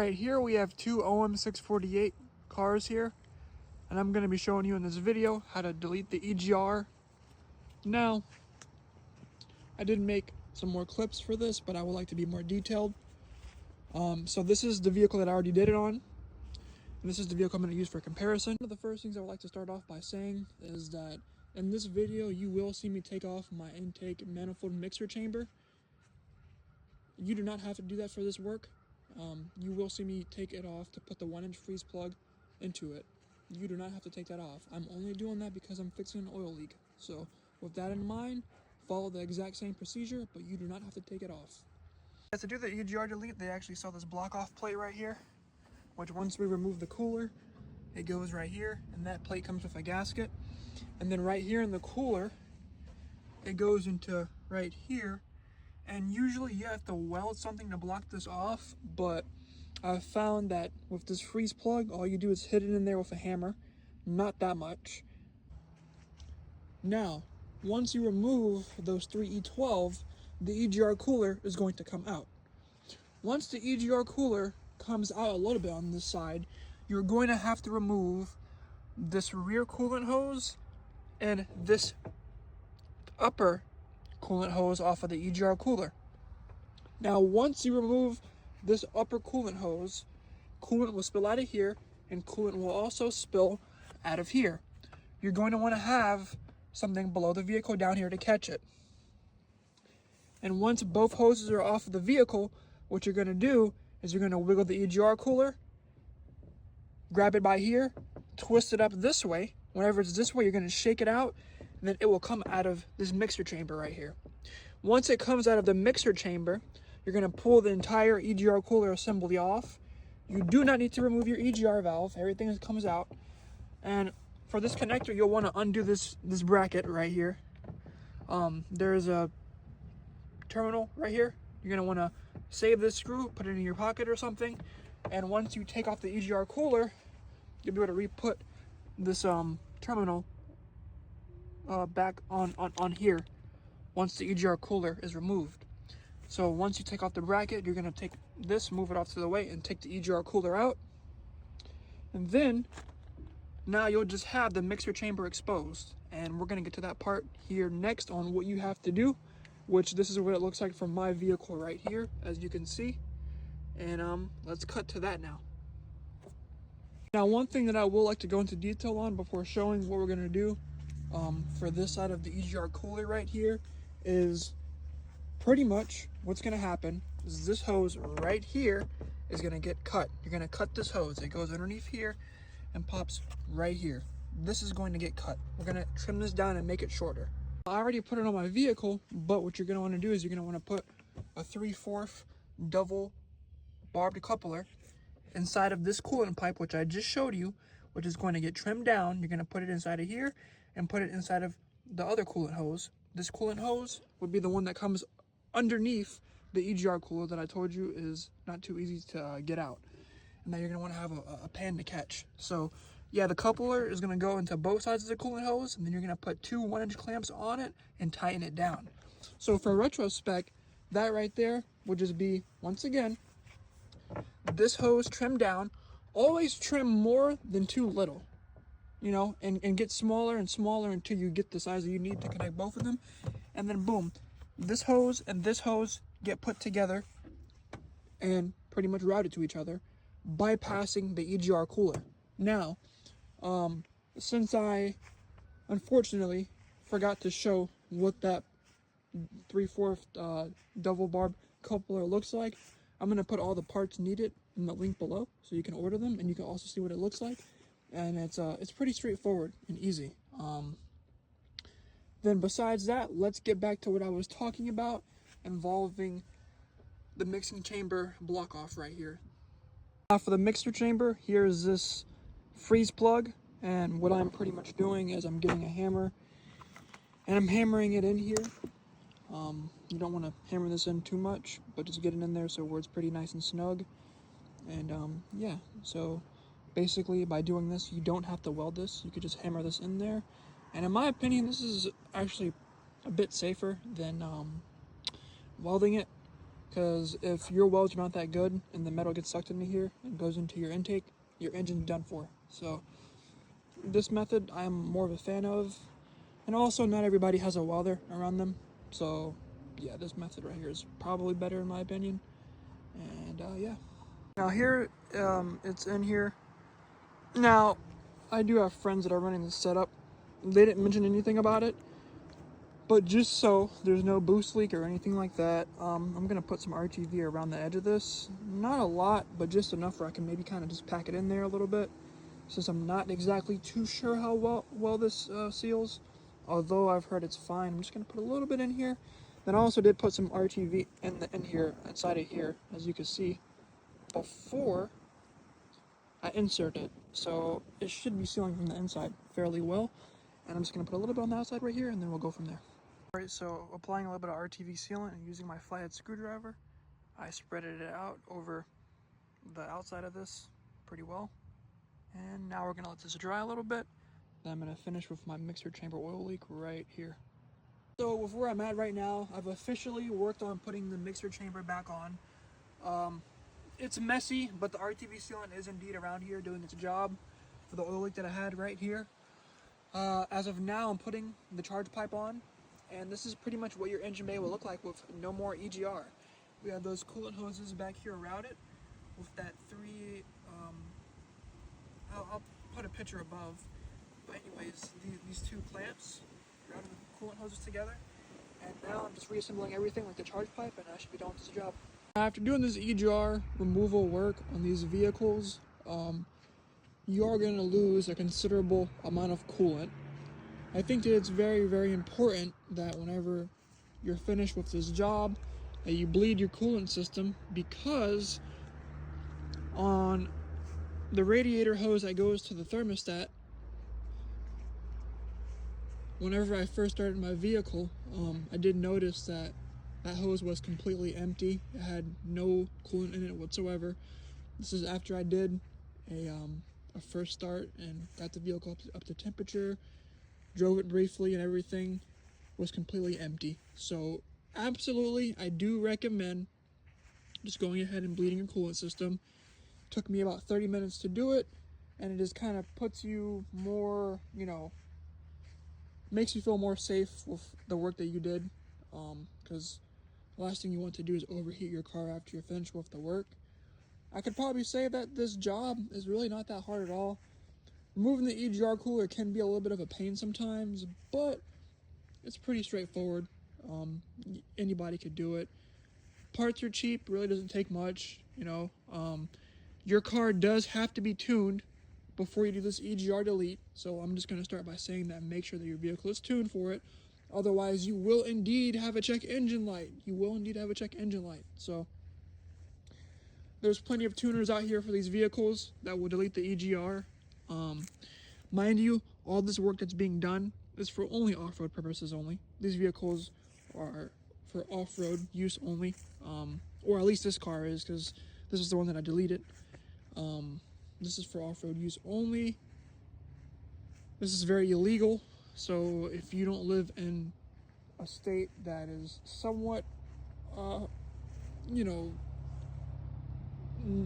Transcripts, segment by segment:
Alright, here we have two OM648 cars here, and I'm going to be showing you in this video how to delete the EGR. Now, I did make some more clips for this, but I would like to be more detailed. So this is the vehicle that I already did it on, and this is the vehicle I'm going to use for comparison. One of the first things I would like to start off by saying is that in this video, you will see me take off my intake manifold mixer chamber. You do not have to do that for this work. You will see me take it off to put the 1-inch freeze plug into it. You do not have to take that off. I'm only doing that because I'm fixing an oil leak. So with that in mind, follow the exact same procedure, but you do not have to take it off. To do the EGR delete, they actually sell this block-off plate right here, which once we remove the cooler, it goes right here, and that plate comes with a gasket. And then right here in the cooler, it goes into right here. And usually you have to weld something to block this off, but I've found that with this freeze plug, all you do is hit it in there with a hammer, not that much. Now, once you remove those 3 E12, the EGR cooler is going to come out. Once the EGR cooler comes out a little bit on this side, you're going to have to remove this rear coolant hose and this upper coolant hose off of the EGR cooler. Now, once you remove this upper coolant hose, coolant will spill out of here, and coolant will also spill out of here. You're going to want to have something below the vehicle down here to catch it. And once both hoses are off of the vehicle, what you're going to do is you're going to wiggle the EGR cooler, grab it by here, twist it up this way. Whenever it's this way, you're going to shake it out, and then it will come out of this mixer chamber right here. Once it comes out of the mixer chamber, you're going to pull the entire EGR cooler assembly off. You do not need to remove your EGR valve. Everything comes out. And for this connector, you'll want to undo this bracket right here. There's a terminal right here. You're going to want to save this screw, put it in your pocket or something. And once you take off the EGR cooler, you'll be able to re-put this terminal back on here once the EGR cooler is removed. So once you take off the bracket, you're going to take this, move it off to the way, and take the EGR cooler out. And then now you'll just have the mixer chamber exposed. And we're going to get to that part here next on what you have to do, which this is what it looks like from my vehicle right here, as you can see. And let's cut to that now. Now, one thing that I will like to go into detail on before showing what we're going to do for this side of the EGR cooler right here is pretty much what's going to happen is this hose right here is going to get cut. You're going to cut this hose. It goes underneath here and pops right here. This is going to get cut. We're going to trim this down and make it shorter. I already put it on my vehicle, but what you're going to want to do is you're going to want to put a 3/4 double barbed coupler inside of this coolant pipe, which I just showed you, which is going to get trimmed down. You're going to put it inside of here and put it inside of the other coolant hose. This coolant hose would be the one that comes underneath the EGR cooler that I told you is not too easy to get out. And now you're going to want to have a pan to catch. So yeah, the coupler is going to go into both sides of the coolant hose, and then you're going to put 2 1-inch clamps on it and tighten it down. So for retrospect, that right there would just be, once again, this hose trimmed down. Always trim more than too little, you know, and get smaller and smaller until you get the size that you need to connect both of them. And then boom, this hose and this hose get put together and pretty much routed to each other, bypassing the EGR cooler. Now, since I unfortunately forgot to show what that 3/4 double barb coupler looks like, I'm going to put all the parts needed in the link below so you can order them, and you can also see what it looks like. And it's pretty straightforward and easy. Then besides that, let's get back to what I was talking about involving the mixing chamber block off right here. Now for the mixer chamber, here's this freeze plug, and what I'm pretty much doing is I'm getting a hammer and I'm hammering it in here. You don't want to hammer this in too much, but just get it in there so where it's pretty nice and snug. And yeah, so basically by doing this, you don't have to weld this. You could just hammer this in there. And in my opinion, this is actually a bit safer than welding it. because if your welds are not that good and the metal gets sucked into here and goes into your intake, your engine's done for. So this method I'm more of a fan of, and also not everybody has a welder around them, so yeah, this method right here is probably better in my opinion. And yeah, now here it's in here. Now I do have friends that are running this setup. They didn't mention anything about it, but just so there's no boost leak or anything like that, I'm gonna put some RTV around the edge of this. Not a lot, but just enough where I can maybe kind of just pack it in there a little bit, since I'm not exactly too sure how well this seals. Although I've heard it's fine, I'm just gonna put a little bit in here. Then I also did put some RTV in here, inside of here, as you can see, before I insert it. So it should be sealing from the inside fairly well. And I'm just gonna put a little bit on the outside right here, and then we'll go from there. Alright, so applying a little bit of RTV sealant and using my flathead screwdriver, I spreaded it out over the outside of this pretty well. And now we're gonna let this dry a little bit. Then I'm gonna finish with my mixer chamber oil leak right here. So with where I'm at right now, I've officially worked on putting the mixer chamber back on. It's messy, but the RTV sealant is indeed around here doing its job for the oil leak that I had right here. As of now, I'm putting the charge pipe on, and this is pretty much what your engine bay will look like with no more EGR. We have those coolant hoses back here around it with that I'll put a picture above. But anyways, these two clamps routing the coolant hoses together. And now I'm just reassembling everything like the charge pipe, and I should be done with this job. After doing this EGR removal work on these vehicles, you are going to lose a considerable amount of coolant. I think that it's very, very important that whenever you're finished with this job, that you bleed your coolant system, because on the radiator hose that goes to the thermostat, whenever I first started my vehicle, I did notice that that hose was completely empty. It had no coolant in it whatsoever. This is after I did a first start and got the vehicle up to temperature, drove it briefly, and everything was completely empty. So absolutely, I do recommend just going ahead and bleeding your coolant system. Took me about 30 minutes to do it, and it just kind of puts you more, makes you feel more safe with the work that you did, because the last thing you want to do is overheat your car after you're finished with the work. I could probably say that this job is really not that hard at all. Removing the EGR cooler can be a little bit of a pain sometimes, but it's pretty straightforward. Anybody could do it. Parts are cheap, really doesn't take much, Your car does have to be tuned before you do this EGR delete, so I'm just going to start by saying that. Make sure that your vehicle is tuned for it. Otherwise, you will indeed have a check engine light. So there's plenty of tuners out here for these vehicles that will delete the EGR. Mind you, all this work that's being done is for only off-road purposes only. These vehicles are for off-road use only, or at least this car is, because this is the one that I deleted. This is for off-road use only. This is very illegal, so if you don't live in a state that is somewhat,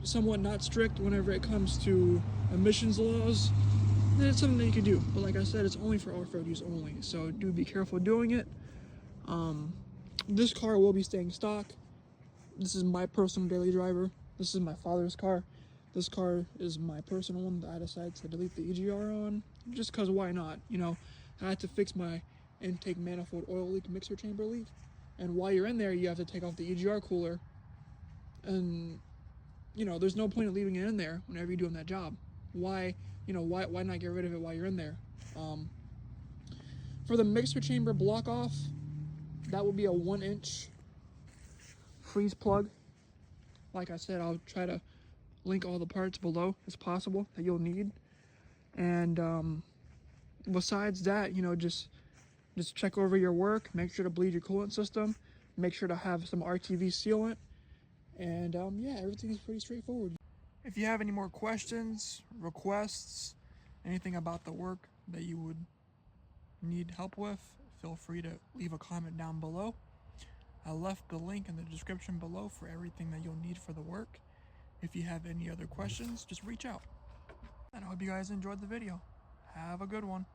somewhat not strict whenever it comes to emissions laws, then it's something that you can do. But like I said, it's only for off-road use only, so do be careful doing it. This car will be staying stock. This is my personal daily driver. This is my father's car. This car is my personal one that I decided to delete the EGR on, just because why not? I had to fix my intake manifold oil leak, mixer chamber leak, and while you're in there, you have to take off the EGR cooler, and there's no point in leaving it in there whenever you're doing that job. Why not get rid of it while you're in there? For the mixer chamber block off, that will be a 1-inch freeze plug. Like I said, I'll try to link all the parts below as possible that you'll need. And besides that, just check over your work, make sure to bleed your coolant system, make sure to have some RTV sealant, and yeah, everything is pretty straightforward. If you have any more questions, requests, anything about the work that you would need help with, feel free to leave a comment down below. I left the link in the description below for everything that you'll need for the work. If you have any other questions, just reach out. And I hope you guys enjoyed the video. Have a good one.